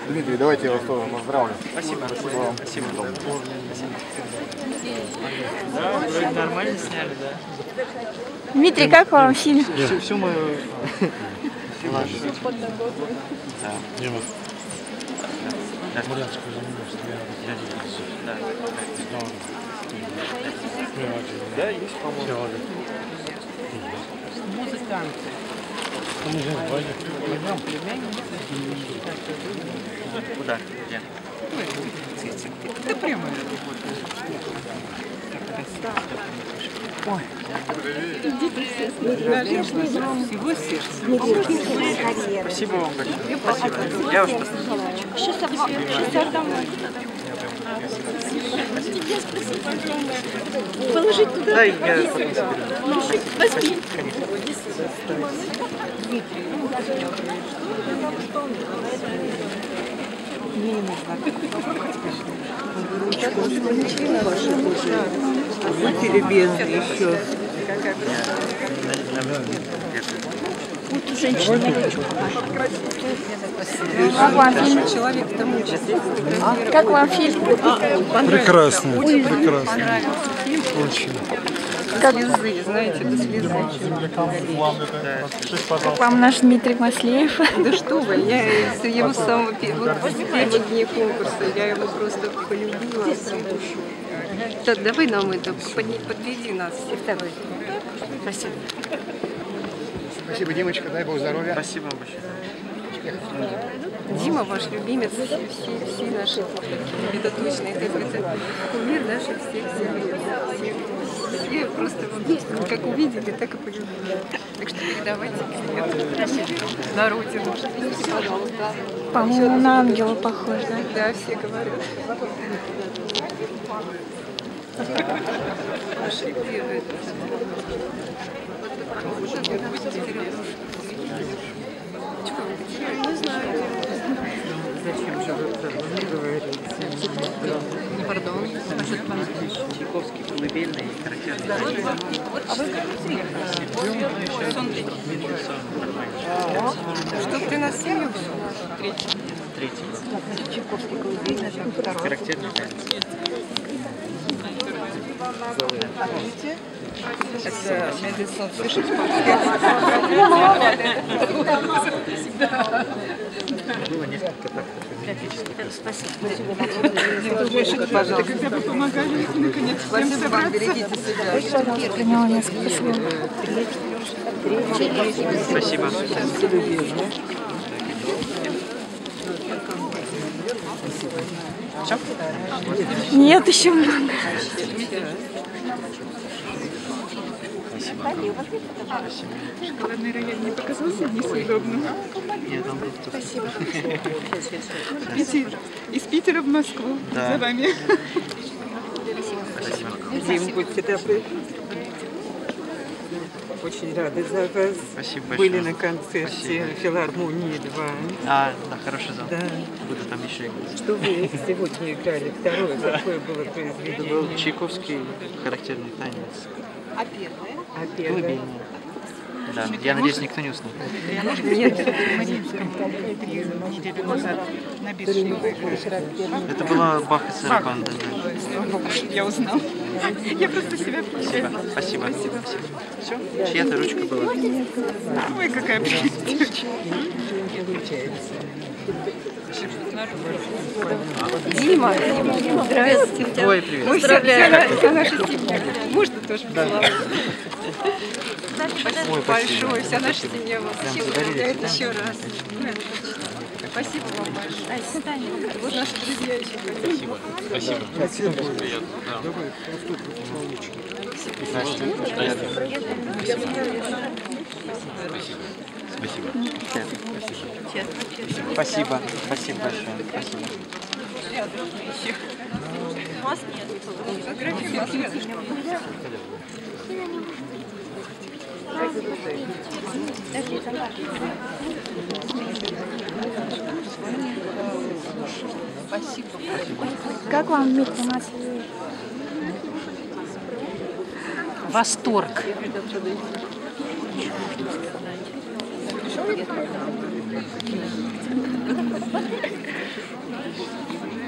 Дмитрий, давайте я вас тоже поздравлю. Спасибо. Спасибо. Спасибо. Да, вроде нормально сняли, да. Дмитрий, как вам фильм? Всю мою... Да. Да, есть, по-моему. Музыканты. Куда? Где? Да прямо. Ой. Всего сердца. Спасибо вам большое. Спасибо. Я уж посмотрел. Сейчас отдам. Положить туда. Да, я потом соберу. Возьми. Мне не нужно. Будьте любезны еще. Вот у женщины ручку. Как вам фильм? Человек-то мучится. Как вам фильм? Прекрасно, прекрасно. Очень. Как, Слезы, знаете, до слезы. как вам наш Дмитрий Маслеев? Да что вы, я его с самого первых дней конкурса, я его просто полюбила всей душой. Да, давай нам это, подведи нас. Спасибо. Спасибо, Димочка, дай Бог здоровья. Спасибо вам большое. Дима ваш любимец, все наши, это точно, это кумир наших всех земель. Все просто вот, как увидели, так и полюбили. Так что передавайте привет на родину. По-моему, на ангела похож, да? Да, все говорят. Наши первые. Не знаю. Зачем же вы говорите? Пардон. Чайковский, колыбельный, характерный. Что ты нас семью взял? Третий. Чайковский, колыбельный, характерный танец. Это Мендельсон. Слышите, Было несколько тактов феминистических. Спасибо. Пожалуйста. Когда вы помогали, наконец, спасибо вам, берегите себя. Приняла несколько слов. Спасибо. Все? Нет, еще много. Шоколадный рояль не показался несъедобным? Нет, он был тут. Спасибо. Из Питера в Москву. Да. За вами. Спасибо. Дим, будьте добры. Очень рады за вас. Спасибо Были большое. на концерте Спасибо. филармонии 2. А, да, хороший зал. Да. Буду там еще играть. Что вы сегодня играли? Второе какое было Это произведение? был Чайковский характерный танец. А первое? Колыбельный. Да, я надеюсь, никто не уснул. Нет. Неделю назад на бирже. Это была Бах и Сарабанда. Я узнал. Я просто себя включаю. Спасибо. Спасибо. Все? Чья-то ручка была. Ой, какая прелесть. Дима, здравствуйте. Ой, привет. Мы вся наша семья. Можно тоже поцеловать? Спасибо большое. Вся наша семья вас поздравляет еще раз. Спасибо вам большое. Вот наши друзья еще. Спасибо. Спасибо. Приятно. Спасибо. Спасибо. Спасибо большое. Спасибо. Вас нет. Спасибо. Как вам Дмитрий Маслеев? Восторг.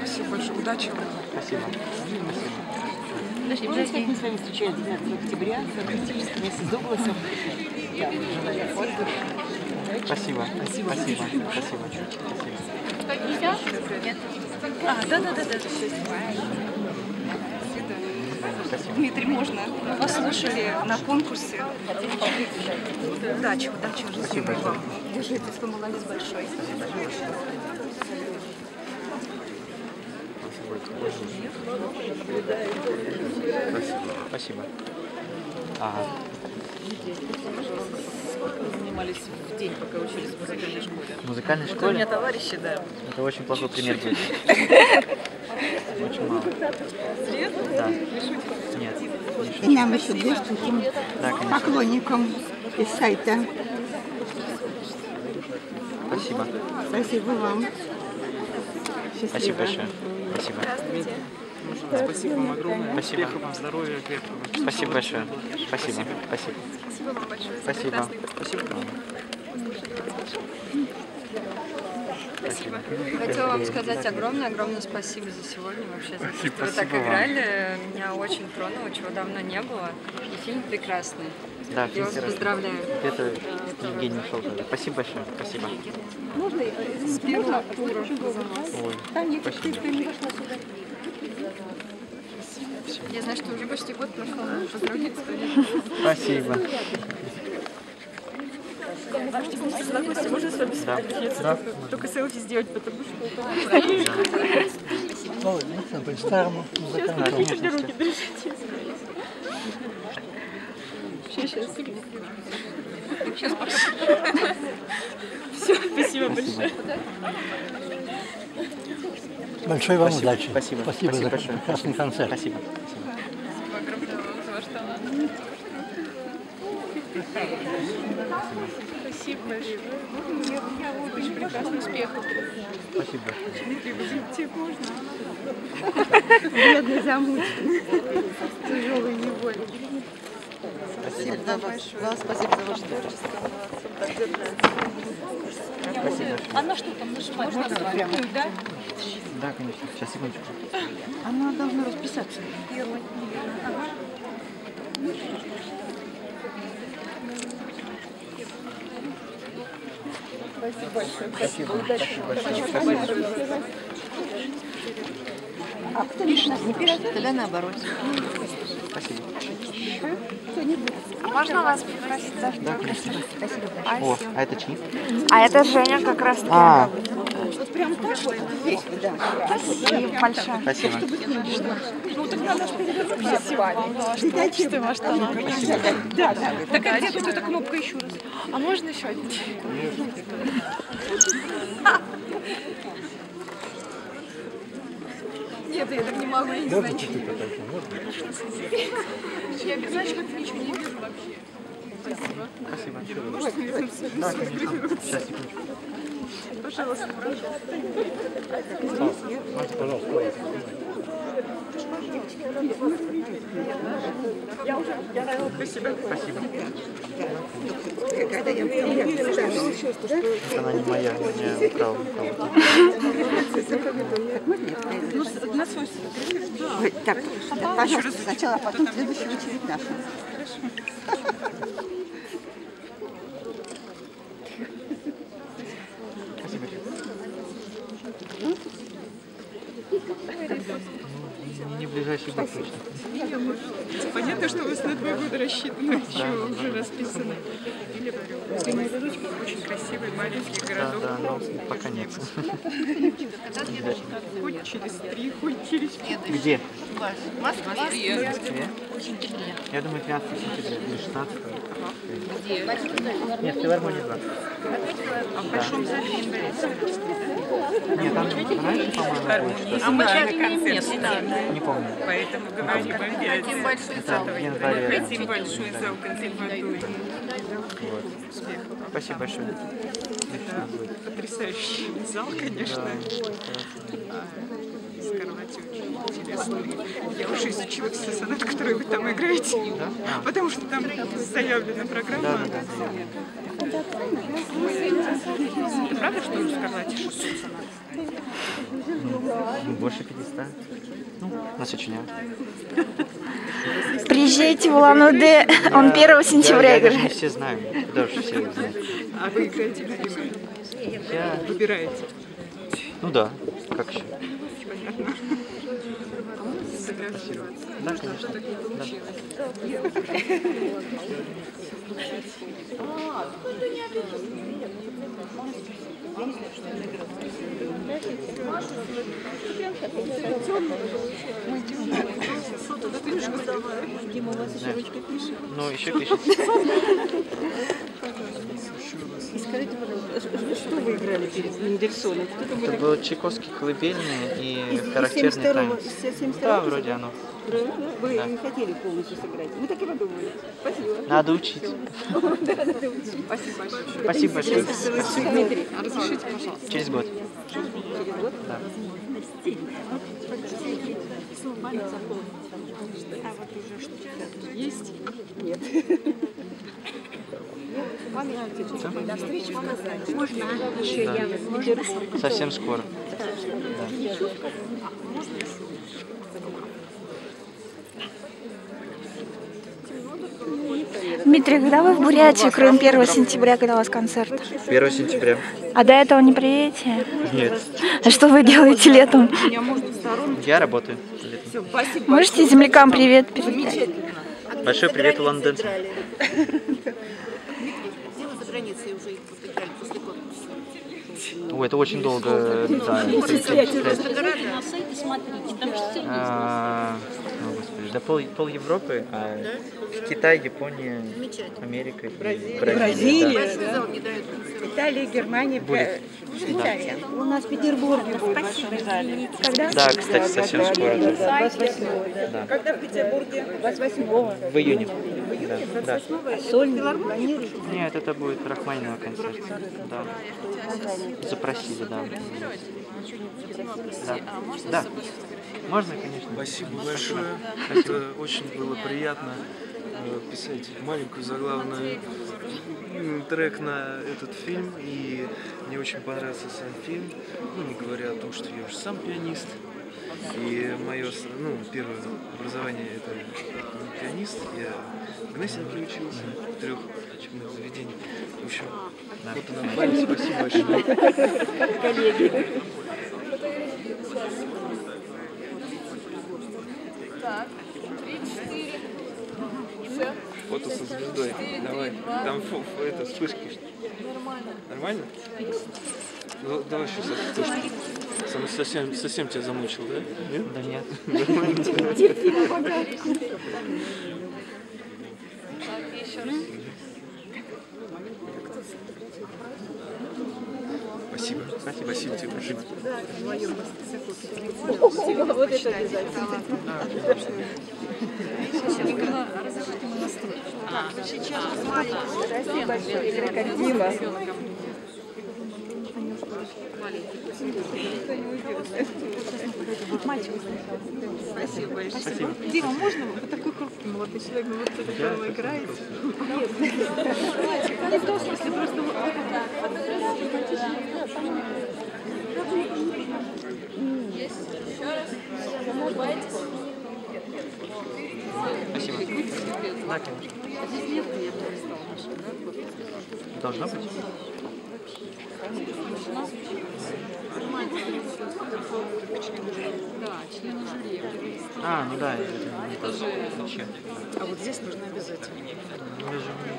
Спасибо большое. Удачи вам. Спасибо. Мы с вами встречаемся 12 октября, фактически вместе с Дугласом. Я желаю пользы. Спасибо. Спасибо. Спасибо. Спасибо. Дмитрий, можно? Мы вас слушали на конкурсе. Удачи, удачи в жизни вам. Держитесь, вы молодец большой. Спасибо. Занимались в день, пока учились в музыкальной школе. В музыкальной Вот у школе? меня товарищи, да. Это очень плохой пример будет. Очень мало. Серьезно? Да. Нет. И нам еще 2 штуки. Да, конечно. Поклонникам из сайта. Спасибо. Спасибо вам. Счастливо. Спасибо большое. Спасибо. Спасибо вам огромное. Спасибо. Успехов вам, здоровья, крепкого. Спасибо большое. Спасибо. Спасибо. Спасибо вам большое. за Спасибо. прекрасный Спасибо. Спасибо. Хотела вам сказать огромное спасибо за сегодня, вообще, за то, что вы так играли. Меня очень тронуло, чего давно не было. И фильм прекрасный. Да, Я вас поздравляю. Это Евгений ушел тогда. Спасибо большое. Спасибо. С первого тура. Ой, спасибо. Я знаю, что уже почти год прошел. Поздравляю, Спасибо. Можно с вами Да. Да. только селфи сделать, потому что... По-старому. Отлично. Сейчас пока. Все, спасибо большое. Большой вам Спасибо. удачи. Спасибо. Спасибо за большое. прекрасный концерт. Спасибо. Огромное вам за ваш талант. Спасибо большое. Я очень прекрасный успех. Спасибо. Дмитрий, тебе можно? Бедный, замученный. Тяжелой неволей. Спасибо. Вам спасибо за ваше творчество. Спасибо. А на что там нажимать? Можно прямую, да? Да, конечно. Сейчас, секундочку. Оно должно расписаться. А кто не пишет, тогда наоборот. Спасибо. Можно вас попросить за Да, конечно. О, а это чьи? А это Женя как раз таки. А, Спасибо большое. спасибо. Качество, может, она. Так а где тут эта кнопка еще раз? А можно еще один? Нет, я так не могу, я не знаю. Я обязательно ничего не вижу вообще. Спасибо. Спасибо. Может, наверное, Да, конечно. Сейчас, секундочку. пожалуйста. Пожалуйста. Спасибо. Спасибо. Когда я Она не моя, я украл у кого-то. На свой Ой, так, пожалуйста, сначала, а потом в следующую очередь нашу. Спасибо. Не в ближайший год точно. Понятно, что у вас на 2 года рассчитано, еще уже расписано. Ручка очень красивый, маленький Да, городок. да, но пока нет. Хоть через 3, хоть через 5. Где? В Москве. Где? Я думаю, 12 сентября или 16. Нет, филармония 20. А в большом зале в январе. Нет, там раньше, по-моему, будет. А мы сейчас концерт Не помню. поэтому говорим опять. Хотим большой Это зал. в январе. Хотим большой зал консерватории. Вот. Спасибо большое. Потрясающий зал, конечно. С кроватью очень интересный. Я уже изучила все сонаты, которые вы там играете. Потому что там заявлена программа. Да. Это правда, что в Скарлатте 600? Больше 500. Ну, нас сочиняют. Приезжайте в Улан-Удэ, он 1 сентября Я даже не играет. все знаю, даже все знают. А вы играете на гитаре? Я... Выбираете? Ну да, как еще? Понятно. Сфотографироваться. Да, конечно. Так не получилось. Дима, у вас еще ручка пишет. Ну, еще пишет. И скажите, пожалуйста, что вы играли перед Мендельсоном? Это был Чайковский колыбельный и характерный танец. Да, вроде оно. Вы не хотели полностью сыграть. Мы так и подумали. Спасибо. Надо учить. Спасибо большое. Спасибо большое. Дмитрий, А разрешите, пожалуйста. Через год. через год? Да. Есть? Нет. До встречи в Казани. Можно еще я в Петербурге. Совсем скоро. Дмитрий, когда вы в Бурятии, кроме 1 сентября, когда у вас концерт? 1 сентября. А до этого не приедете? Нет. А что вы делаете летом? Я работаю. Можете землякам привет передать? Большой привет, Лондон. Ой, это очень долго. Да, господи, да пол Европы, Китай, Япония, Америка, и Бразилия. Да. Италия, Германия, Будет. Швейцария. У нас в Петербурге будет в зале. Когда? Да, кстати, совсем скоро. 28-го. Да. Когда в Петербурге? 28-го. В июне. Да. Сольный планируешь? Нет, это будет Рахманинова концерт. Да. Запросили, да. Да. Да. Можно, конечно. Спасибо большое. Это очень было приятно писать маленькую заглавную трек на этот фильм. И мне очень понравился сам фильм. Ну, не говоря о том, что я уже сам пианист. И мое первое образование — это пианист. Я в Гнесинке учился, в 3 учебных заведениях. В общем, вот она память. Спасибо большое. Коллеги. Так, 3, 4. Все. Фото со звездой. Давай. Там это вспышки. Нормально. Нормально? Ну, давай сейчас совсем тебя замучил, да? Нет? Да нет. Так, еще раз. Спасибо. Спасибо тебе большое. Вот это обязательно. Спасибо большое, игрока Дима. Спасибо большое. Дима, можно вы такой хрупкий молодой человек, вы вот такого играете? Не в том смысле, просто Есть. Еще раз. Улыбайтесь. Спасибо. Да, конечно. Должно быть? да, члены жюри. Ну да, это же вообще. А вот здесь нужно обязательно.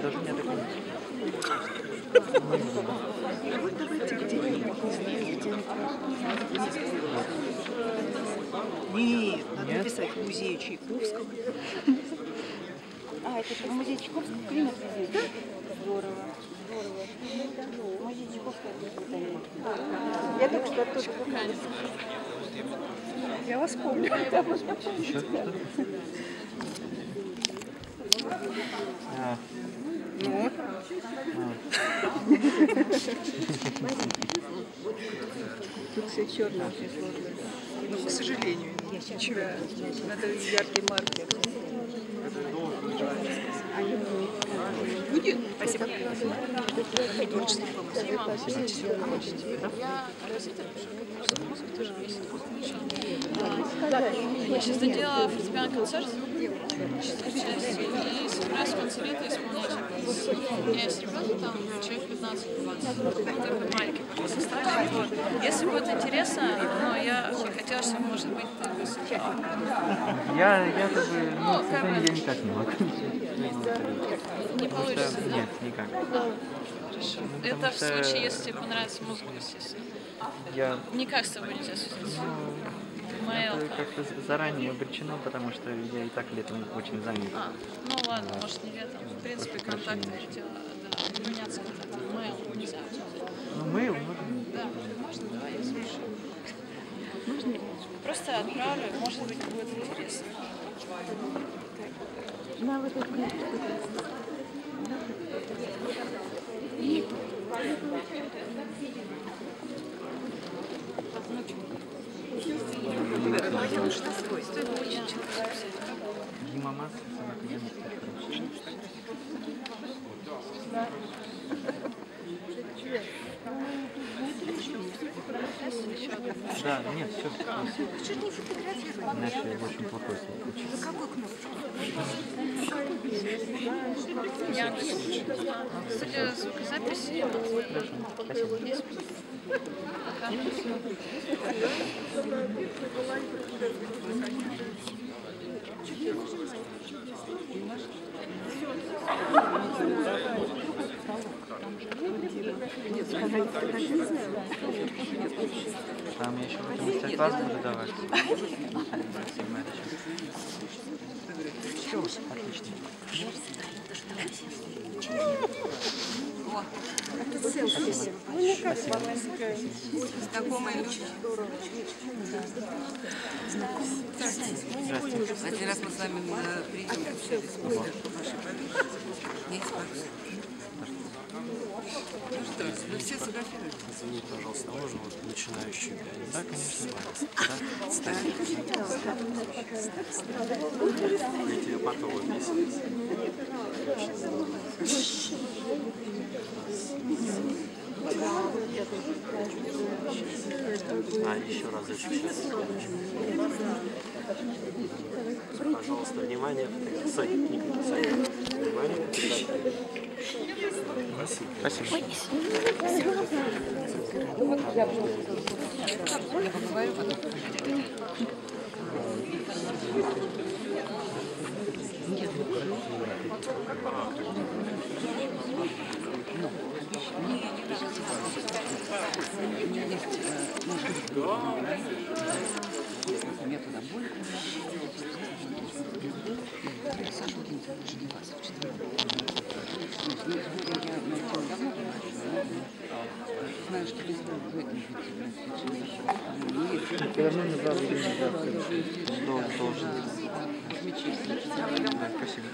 Даже не такого. Вот давайте где-нибудь, не знаю, где-нибудь. Нет, надо написать в музее Чайковского. А, это же в музее Чайковского климат везде. Да? Здорово. Здорово. Музей Чайковского. Я только что оттуда познала. Я вас помню. Ну. Тут все черное, очень сложно. Ну, к сожалению, ничего. Надо яркий маркер. Спасибо. Я сейчас доделала фортепианный концерт и собираюсь концерты исполнять. У меня есть ребята, там человек 15-20, только маленький пока составе. Вот. Если будет интересно, но я хотела, чтобы, может быть, ты выступала. Я как бы, ну, к сожалению, я никак не могу. Не получится, да? Нет, никак. Хорошо. Это в случае, если тебе понравится музыка, естественно. Никак с тобой нельзя связаться. Это как-то заранее обречено, потому что я и так летом очень занят. Ну ладно, может не летом. В принципе, контакты хотела, да, меняться контактом. Мейл нельзя. Ну, мейл можно? Да, можно, давай, я слушаю. Просто отправлю, может быть, будет интересно. На вот это. Дима Масса, собака Яна. Да, нет, все. Иначе я очень плохой случай. Судя звукозаписи, есть. Там я еще в мастер-класс буду давать. Все, отлично. Знакомые люди. Один раз мы с вами приедем общались по вашей профессии. Ну что, вы все сфотографируете? Извините, пожалуйста, можно вот начинающую? Да, конечно. Я тебя потом объясню. Еще разочек сейчас. Пожалуйста, внимание. Саня, Николай, Саня. Внимание. Спасибо. Методом боли. Саша Удинцев, Женевасов, 4. Я на тему давно знаю, что без боли в этом Спасибо.